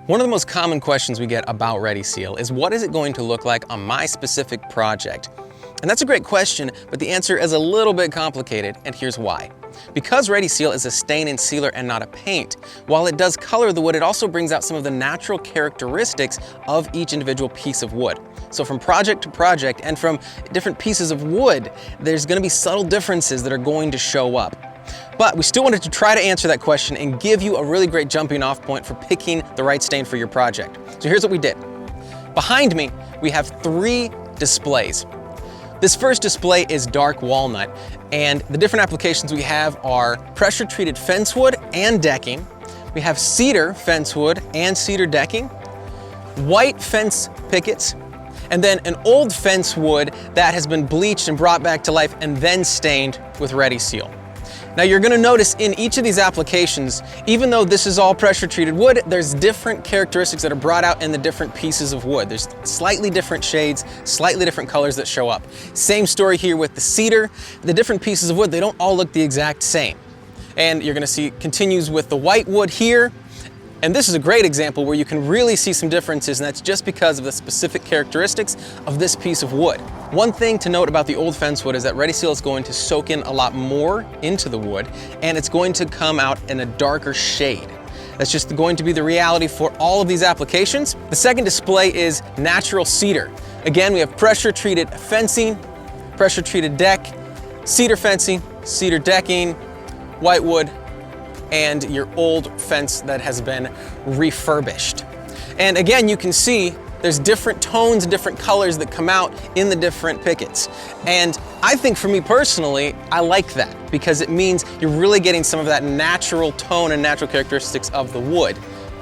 One of the most common questions we get about Ready Seal is what is it going to look like on my specific project? And that's a great question, but the answer is a little bit complicated, and here's why. Because Ready Seal is a stain and sealer and not a paint, while it does color the wood, it also brings out some of the natural characteristics of each individual piece of wood. So from project to project and from different pieces of wood, there's going to be subtle differences that are going to show up. But we still wanted to try to answer that question and give you a really great jumping off point for picking the right stain for your project. So here's what we did. Behind me, we have 3 displays. This first display is dark walnut, and the different applications we have are pressure treated fence wood and decking. We have cedar fence wood and cedar decking, white fence pickets, and then an old fence wood that has been bleached and brought back to life and then stained with Ready Seal. Now you're going to notice in each of these applications, even though this is all pressure treated wood, there's different characteristics that are brought out in the different pieces of wood. There's slightly different shades, slightly different colors that show up. Same story here with the cedar. The different pieces of wood, they don't all look the exact same. And you're going to see continues with the white wood here. And this is a great example where you can really see some differences, and that's just because of the specific characteristics of this piece of wood. One thing to note about the old fence wood is that Ready Seal is going to soak in a lot more into the wood, and it's going to come out in a darker shade. That's just going to be the reality for all of these applications. The second display is natural cedar. Again, we have pressure treated fencing, pressure treated deck, cedar fencing, cedar decking, white wood, and your old fence that has been refurbished. And again, you can see there's different tones and different colors that come out in the different pickets. And I think for me personally, I like that because it means you're really getting some of that natural tone and natural characteristics of the wood,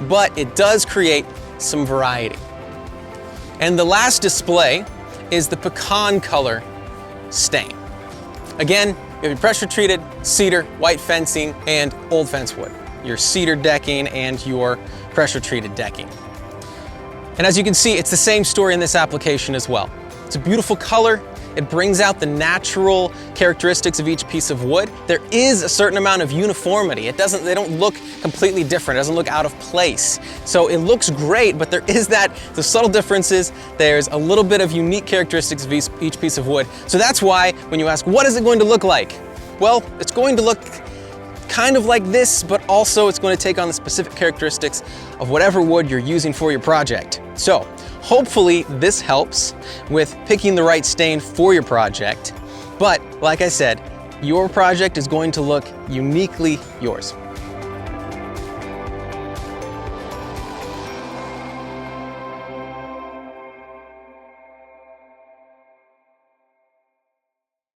but it does create some variety. And the last display is the pecan color stain. Again, you have your pressure treated cedar, white fencing, and old fence wood. Your cedar decking and your pressure treated decking. And as you can see, it's the same story in this application as well. It's a beautiful color. It brings out the natural characteristics of each piece of wood. There is a certain amount of uniformity. They don't look completely different. It doesn't look out of place. So it looks great, but there is the subtle differences. There's a little bit of unique characteristics of each piece of wood. So that's why when you ask, what is it going to look like? Well, it's going to look kind of like this, but also it's going to take on the specific characteristics of whatever wood you're using for your project. So hopefully this helps with picking the right stain for your project. But like I said, your project is going to look uniquely yours.